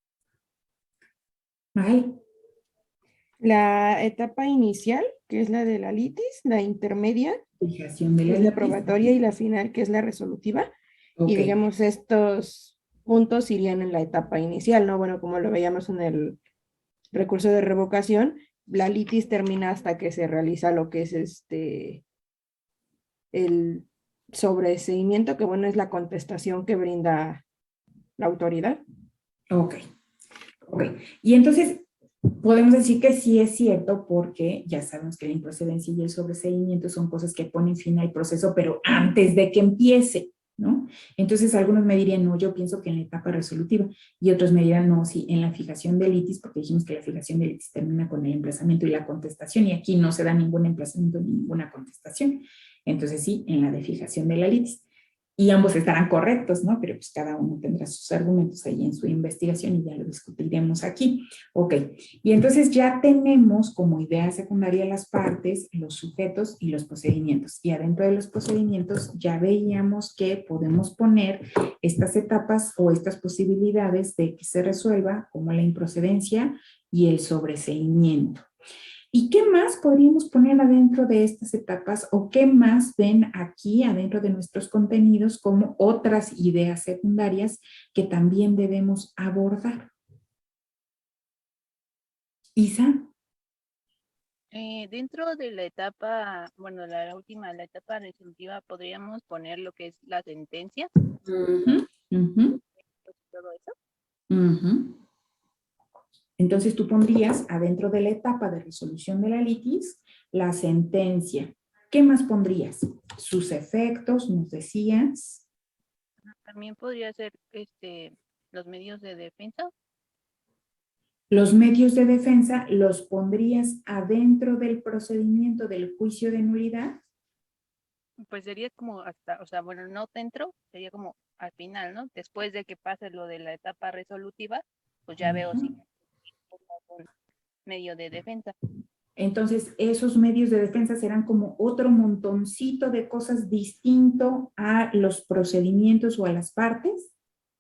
¿Vale? La etapa inicial, que es la de la litis, la intermedia, Fijación de que la es la litis. probatoria, y la final, que es la resolutiva. Ok. Y digamos, estos puntos irían en la etapa inicial, ¿no? Bueno, como lo veíamos en el recurso de revocación, la litis termina hasta que se realiza lo que es el sobreseimiento, que bueno, es la contestación que brinda la autoridad. Ok. Y entonces podemos decir que sí es cierto, porque ya sabemos que la improcedencia y el sobreseimiento son cosas que ponen fin al proceso, pero antes de que empiece, ¿no? Entonces algunos me dirían, no, yo pienso que en la etapa resolutiva, y otros me dirán, no, sí, en la fijación de litis, porque dijimos que la fijación de litis termina con el emplazamiento y la contestación, y aquí no se da ningún emplazamiento ni ninguna contestación. Entonces sí, en la de fijación de la litis. Y ambos estarán correctos, ¿no? Pero pues cada uno tendrá sus argumentos ahí en su investigación y ya lo discutiremos aquí. Ok, y entonces ya tenemos como idea secundaria las partes, los sujetos y los procedimientos. Y adentro de los procedimientos ya veíamos que podemos poner estas etapas o estas posibilidades de que se resuelva, como la improcedencia y el sobreseimiento. ¿Y qué más podríamos poner adentro de estas etapas o qué más ven aquí adentro de nuestros contenidos como otras ideas secundarias que también debemos abordar? Isa. Dentro de la etapa, bueno, la última, la etapa resolutiva, podríamos poner lo que es la sentencia, todo eso. Entonces tú pondrías adentro de la etapa de resolución de la litis la sentencia. ¿Qué más pondrías? Sus efectos, nos decías. También podría ser los medios de defensa. Los medios de defensa los pondrías adentro del procedimiento del juicio de nulidad. Pues sería como hasta, o sea, bueno, no dentro, sería como al final, ¿no? Después de que pase lo de la etapa resolutiva, pues ya veo si un medio de defensa. Entonces, esos medios de defensa serán como otro montoncito de cosas distinto a los procedimientos o a las partes.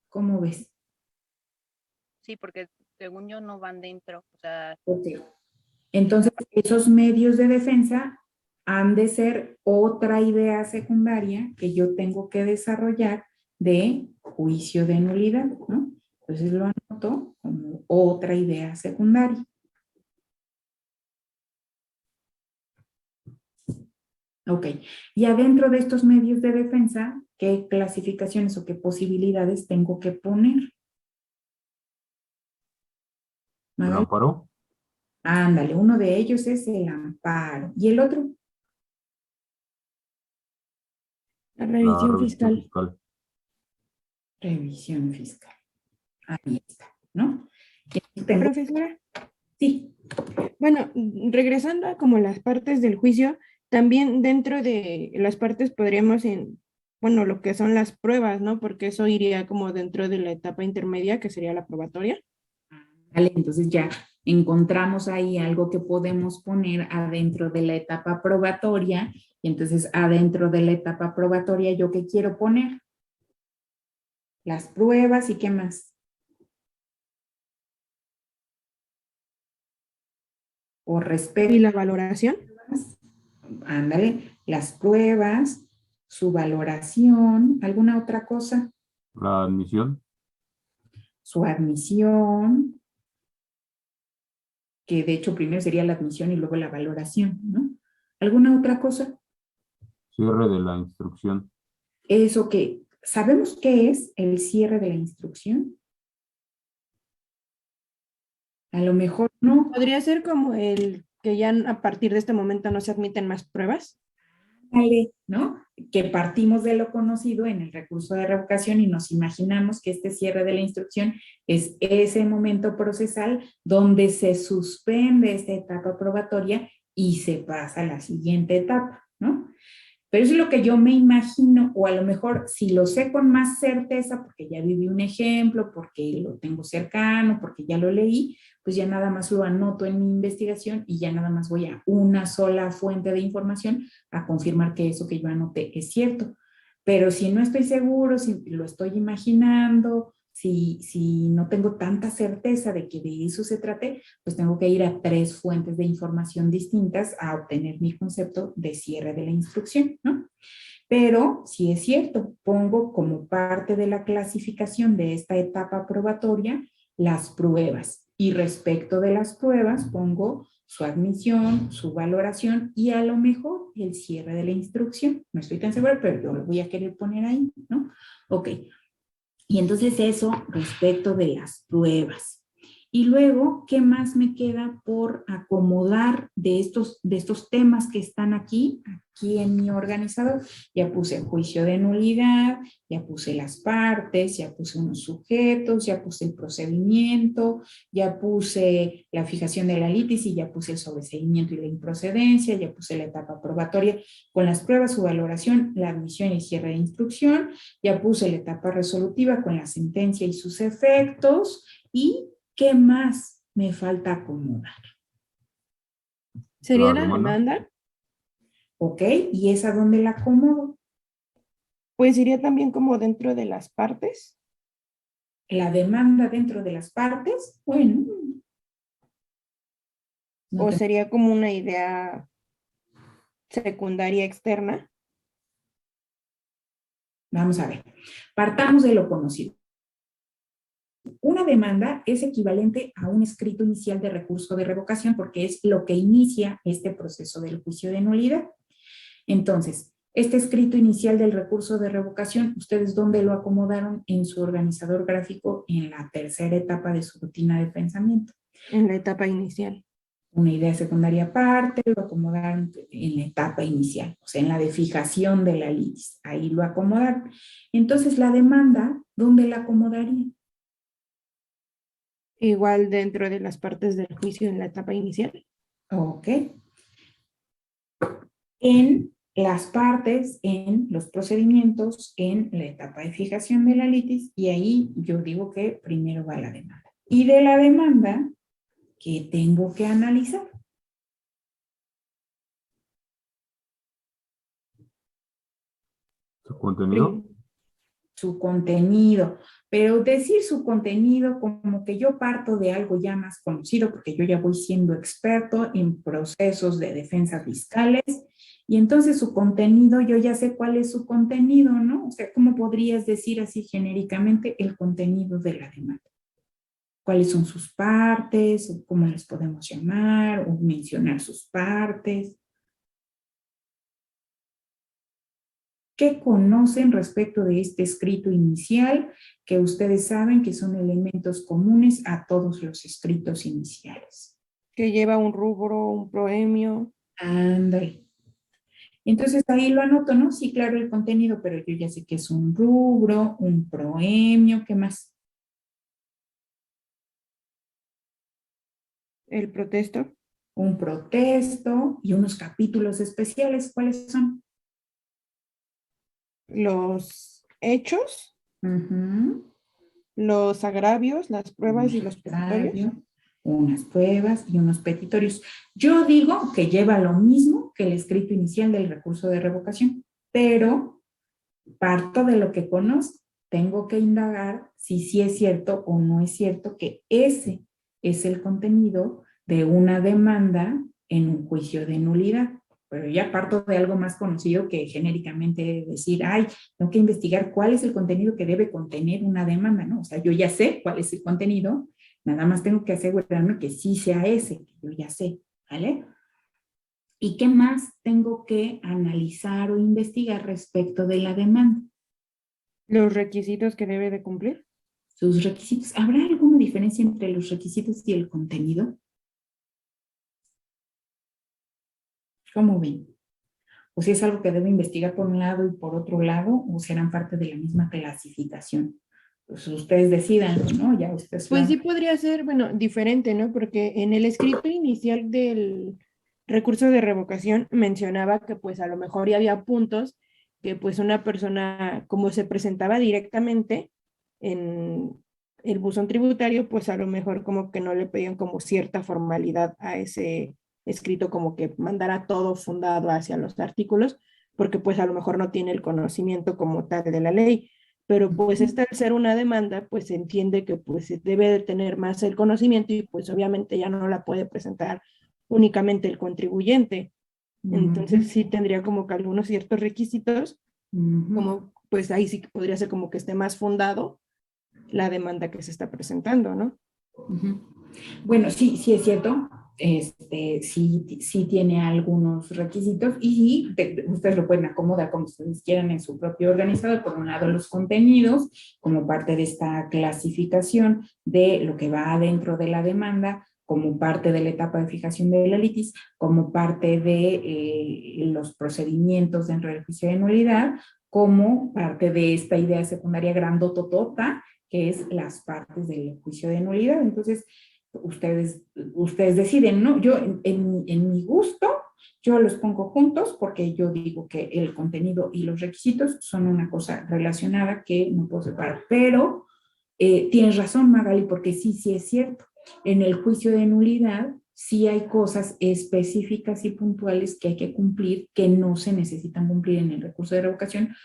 ¿Cómo ves? Sí, porque según yo no van dentro, o sea. Ok. Entonces, esos medios de defensa han de ser otra idea secundaria que yo tengo que desarrollar de juicio de nulidad, ¿no? Entonces lo anoto como otra idea secundaria. Ok, y adentro de estos medios de defensa, ¿qué clasificaciones o qué posibilidades tengo que poner? ¿El amparo? Ándale, uno de ellos es el amparo. ¿Y el otro? La La revisión revisión fiscal. fiscal. Revisión fiscal. Ahí está, ¿no? Profesora, Sí. bueno, regresando a como las partes del juicio, también dentro de las partes podríamos bueno, lo que son las pruebas, ¿no? Porque eso iría como dentro de la etapa intermedia, que sería la probatoria. Vale, entonces ya encontramos ahí algo que podemos poner adentro de la etapa probatoria. Y entonces adentro de la etapa probatoria, ¿yo qué quiero poner? Las pruebas y qué más. O respecto. Y la valoración. Ándale, las pruebas, su valoración, ¿alguna otra cosa? La admisión. su admisión, que de hecho primero sería la admisión y luego la valoración, ¿no? ¿Alguna otra cosa? Cierre de la instrucción. Eso que, ¿sabemos qué es el cierre de la instrucción? A lo mejor no. Podría ser como el que ya a partir de este momento no se admiten más pruebas. ¿No? Que partimos de lo conocido en el recurso de revocación y nos imaginamos que este cierre de la instrucción es ese momento procesal donde se suspende esta etapa probatoria y se pasa a la siguiente etapa, ¿no? Pero eso es lo que yo me imagino, o a lo mejor si lo sé con más certeza, porque ya viví un ejemplo, porque lo tengo cercano, porque ya lo leí, pues ya nada más lo anoto en mi investigación y ya nada más voy a una sola fuente de información a confirmar que eso que yo anoté es cierto. Pero si no estoy seguro, si lo estoy imaginando, si no tengo tanta certeza de que de eso se trate, pues tengo que ir a 3 fuentes de información distintas a obtener mi concepto de cierre de la instrucción, ¿no? Pero si es cierto, pongo como parte de la clasificación de esta etapa probatoria las pruebas y respecto de las pruebas pongo su admisión, su valoración y a lo mejor el cierre de la instrucción. No estoy tan segura, pero yo lo voy a querer poner ahí, ¿no? Ok. Y entonces eso respecto de las pruebas. Y luego, ¿qué más me queda por acomodar de estos temas que están aquí en mi organizador? Ya puse juicio de nulidad, ya puse las partes, ya puse unos sujetos, ya puse el procedimiento, ya puse la fijación de la litis y ya puse el sobreseimiento y la improcedencia, ya puse la etapa probatoria con las pruebas, su valoración, la admisión y cierre de instrucción, ya puse la etapa resolutiva con la sentencia y sus efectos y ¿qué más me falta acomodar? ¿Sería la demanda? ¿Ok? ¿Y esa dónde la acomodo? Pues iría también como dentro de las partes. La demanda dentro de las partes, bueno. O sería como una idea secundaria externa. Vamos a ver. Partamos de lo conocido. Una demanda es equivalente a un escrito inicial de recurso de revocación porque es lo que inicia este proceso del juicio de nulidad. Entonces, este escrito inicial del recurso de revocación, ¿ustedes dónde lo acomodaron en su organizador gráfico en la tercera etapa de su rutina de pensamiento? En la etapa inicial. Una idea secundaria aparte, lo acomodaron en la etapa inicial, o sea, en la de fijación de la litis. Ahí lo acomodaron. Entonces, la demanda, ¿dónde la acomodarían? Igual dentro de las partes del juicio en la etapa inicial. Ok. En las partes, en los procedimientos, en la etapa de fijación de la litis, y ahí yo digo que primero va la demanda. Y de la demanda, ¿qué tengo que analizar? ¿Su contenido? Su contenido, pero decir su contenido como que yo parto de algo ya más conocido, porque yo ya voy siendo experto en procesos de defensa fiscales, y entonces su contenido, yo ya sé cuál es su contenido, ¿no? O sea, ¿cómo podrías decir así genéricamente el contenido de la demanda? ¿Cuáles son sus partes? ¿O cómo les podemos llamar? ¿O mencionar sus partes? ¿Qué conocen respecto de este escrito inicial que ustedes saben que son elementos comunes a todos los escritos iniciales? Que lleva un rubro, un proemio. Ándale. Entonces ahí lo anoto, ¿no? Sí, claro, el contenido, pero yo ya sé que es un rubro, un proemio, ¿qué más? El protesto. Un protesto y unos capítulos especiales, ¿cuáles son? Los hechos, los agravios, las pruebas y los petitorios. Unas pruebas y unos petitorios. Yo digo que lleva lo mismo que el escrito inicial del recurso de revocación, pero parto de lo que conozco. Tengo que indagar si sí es cierto o no es cierto que ese es el contenido de una demanda en un juicio de nulidad. pero ya parto de algo más conocido que genéricamente decir, ay, tengo que investigar cuál es el contenido que debe contener una demanda, ¿no? O sea, yo ya sé cuál es el contenido, nada más tengo que asegurarme que sí sea ese, que yo ya sé, ¿vale? ¿Y qué más tengo que analizar o investigar respecto de la demanda? Los requisitos que debe de cumplir. Sus requisitos. ¿Habrá alguna diferencia entre los requisitos y el contenido? ¿Cómo ven? ¿O si es algo que debo investigar por un lado y por otro lado, o serán parte de la misma clasificación? Pues ustedes decidan, ¿no? Ya ustedes Pues sí la... podría ser, bueno, diferente, ¿no? Porque en el escrito inicial del recurso de revocación mencionaba que pues a lo mejor ya había puntos que pues una persona, como se presentaba directamente en el buzón tributario, pues a lo mejor como que no le pedían como cierta formalidad a ese escrito, como que mandara todo fundado hacia los artículos, porque pues a lo mejor no tiene el conocimiento como tal de la ley, pero pues esta al ser una demanda, pues se entiende que pues se debe de tener más el conocimiento y pues obviamente ya no la puede presentar únicamente el contribuyente. Entonces sí tendría como que algunos ciertos requisitos, como pues ahí sí que podría ser como que esté más fundado la demanda que se está presentando, ¿no? Bueno, sí, sí es cierto. Sí tiene algunos requisitos y ustedes lo pueden acomodar como ustedes quieran en su propio organizador. Por un lado, los contenidos como parte de esta clasificación de lo que va adentro de la demanda, como parte de la etapa de fijación de la litis, como parte de los procedimientos dentro del juicio de nulidad, como parte de esta idea secundaria grandototota, que es las partes del juicio de nulidad. Entonces, ustedes deciden, ¿no? Yo, en mi gusto, yo los pongo juntos porque yo digo que el contenido y los requisitos son una cosa relacionada que no puedo separar. Pero tienes razón, Magali, porque sí es cierto. En el juicio de nulidad sí hay cosas específicas y puntuales que hay que cumplir que no se necesitan cumplir en el recurso de revocación,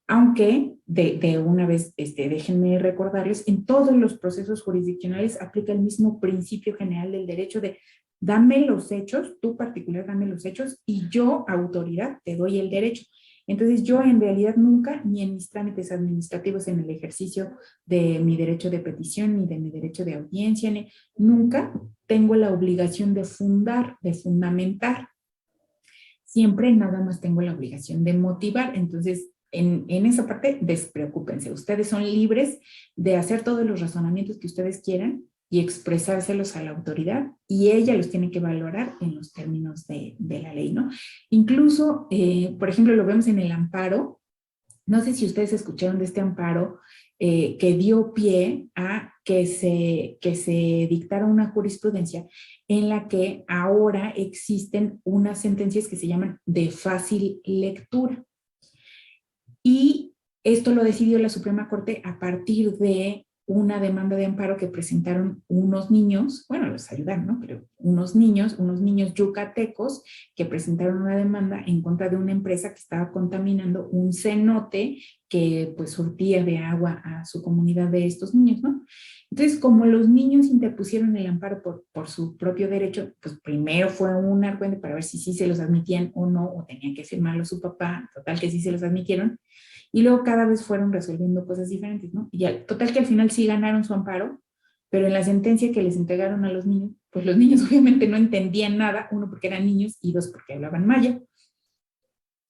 aunque de una vez, déjenme recordarles, en todos los procesos jurisdiccionales aplica el mismo principio general del derecho de dame los hechos, tú particular dame los hechos y yo, autoridad, te doy el derecho. Entonces yo en realidad nunca, ni en mis trámites administrativos en el ejercicio de mi derecho de petición, ni de mi derecho de audiencia, nunca tengo la obligación de fundamentar. Siempre nada más tengo la obligación de motivar. Entonces, en esa parte, despreocúpense. Ustedes son libres de hacer todos los razonamientos que ustedes quieran y expresárselos a la autoridad y ella los tiene que valorar en los términos de la ley, ¿no? Incluso, por ejemplo, lo vemos en el amparo. No sé si ustedes escucharon de este amparo que dio pie a que se dictara una jurisprudencia en la que ahora existen unas sentencias que se llaman de fácil lectura. Y esto lo decidió la Suprema Corte a partir de una demanda de amparo que presentaron unos niños, bueno, los ayudaron, ¿no? Pero unos niños yucatecos que presentaron una demanda en contra de una empresa que estaba contaminando un cenote que pues surtía de agua a su comunidad de estos niños, ¿no? Entonces, como los niños interpusieron el amparo por su propio derecho, pues primero fue un argüente para ver si sí se los admitían o no, o tenían que firmarlo su papá, total que sí se los admitieron. Y luego cada vez fueron resolviendo cosas diferentes, ¿no? Y total que al final sí ganaron su amparo, pero en la sentencia que les entregaron a los niños, pues los niños obviamente no entendían nada, uno porque eran niños y dos porque hablaban maya.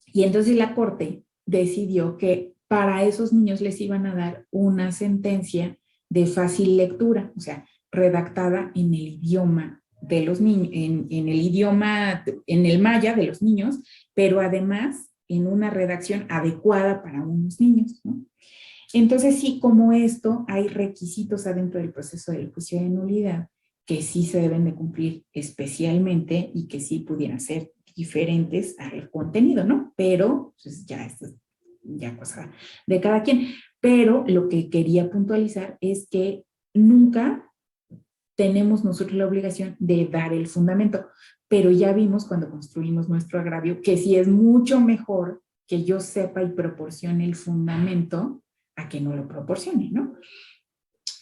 Y entonces la Corte decidió que para esos niños les iban a dar una sentencia de fácil lectura, o sea, redactada en el idioma de los niños, en el idioma, en el maya de los niños, pero además en una redacción adecuada para unos niños, ¿no? Entonces, sí, como esto, hay requisitos adentro del proceso del juicio de nulidad que sí se deben de cumplir especialmente y que sí pudieran ser diferentes al contenido, ¿no? Pero, pues ya esto es ya cosa de cada quien. Pero lo que quería puntualizar es que nunca tenemos nosotros la obligación de dar el fundamento, pero ya vimos cuando construimos nuestro agravio que sí es mucho mejor que yo sepa y proporcione el fundamento a que no lo proporcione, ¿no?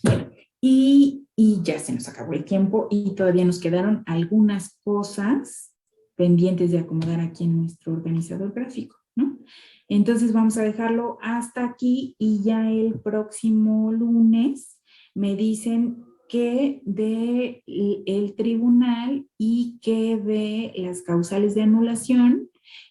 Bueno, y ya se nos acabó el tiempo y todavía nos quedaron algunas cosas pendientes de acomodar aquí en nuestro organizador gráfico, ¿no? Entonces vamos a dejarlo hasta aquí y ya el próximo lunes me dicen qué de el tribunal y qué de las causales de anulación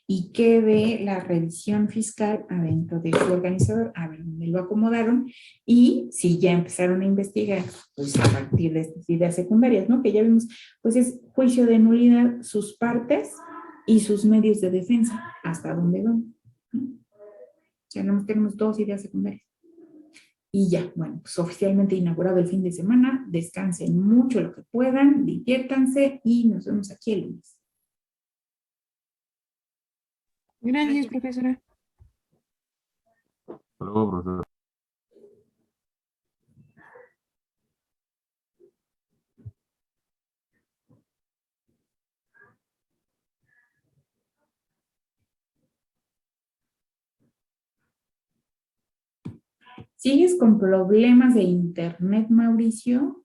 y qué de la revisión fiscal adentro de su organizador, a ver dónde lo acomodaron y si ya empezaron a investigar, pues a partir de estas ideas secundarias, ¿no? Que ya vimos, pues es juicio de nulidad, sus partes y sus medios de defensa, hasta dónde van, ¿no? Ya no tenemos 2 ideas secundarias. Y ya, bueno, pues oficialmente inaugurado el fin de semana, descansen mucho lo que puedan, diviértanse y nos vemos aquí el lunes. Gracias, profesora. Hasta luego, profesor. ¿Sigues con problemas de internet, Mauricio?